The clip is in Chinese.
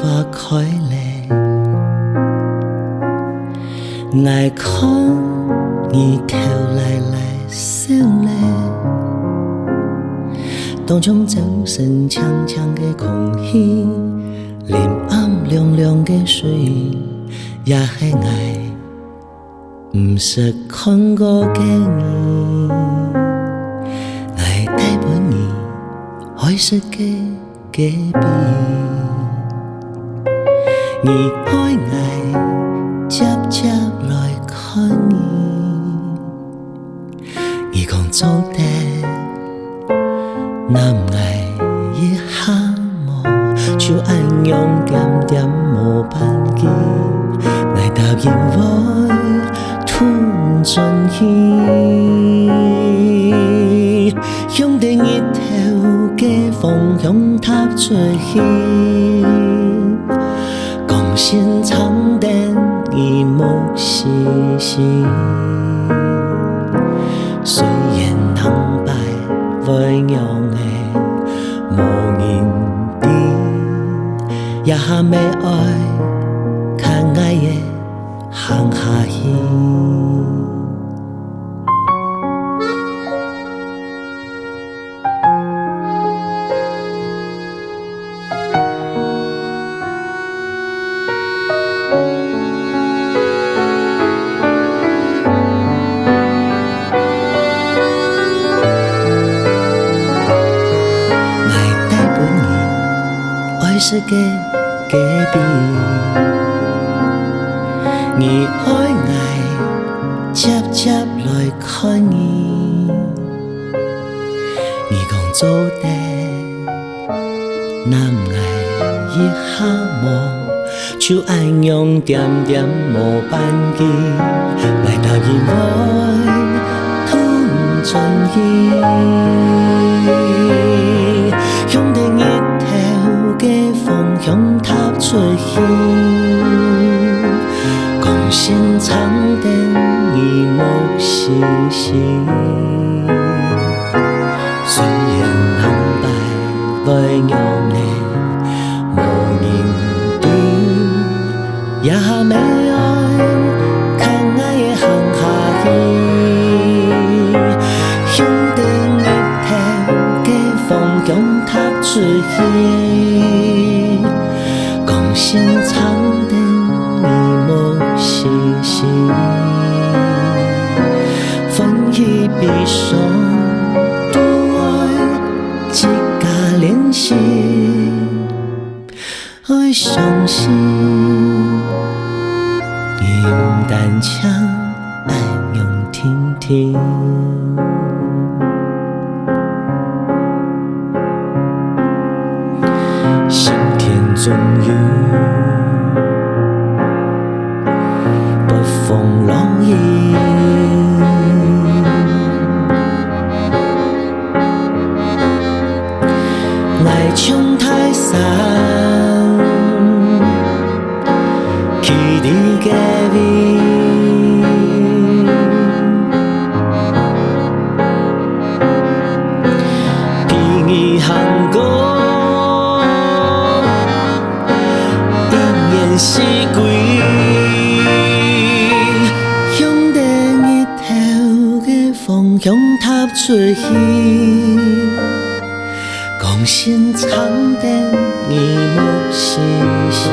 花开嘞，爱看你跳来来笑嘞，当中走声呛呛的空气，连暗亮亮的水，也是爱不识看过的你，爱带伴你海色的隔壁，你爱爱接接来看你，你讲做得男爱一下无，就按用点点无办机，来答应我吞进去，向着日头的方向踏出去，光线长灯一幕细细，虽然能败为娘的无言的，也没爱看爱的行下去。是个隔壁，你爱爱接接来看你，你讲做得男爱一下无，就按用点点无办机，来答应我吞进去，向着日头的方向踏出去，光线长灯一幕细细，虽然能败为娘的无言的，也没爱看爱的行下去，向着日头的方向踏出去，光线长灯一幕细细，分一笔手独爱一家联系，爱相信你不单枪暗用听听。心田终于北风浪意，爱冲泰山，去你隔壁，比你行过。是鬼，向着日头的方向踏出去，光线长灯一幕细细。